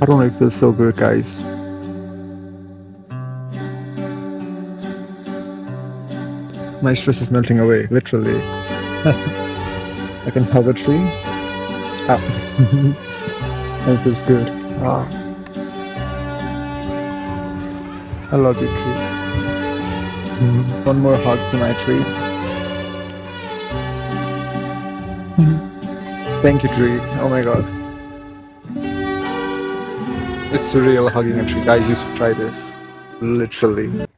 I don't know, it feels so good, guys. My stress is melting away, literally. I can hug a tree. Ah. And it feels good. Ah, I love you, tree. One more hug to my tree. Thank you, tree. Oh my god. It's surreal hugging a tree. Guys, you should try this. Literally.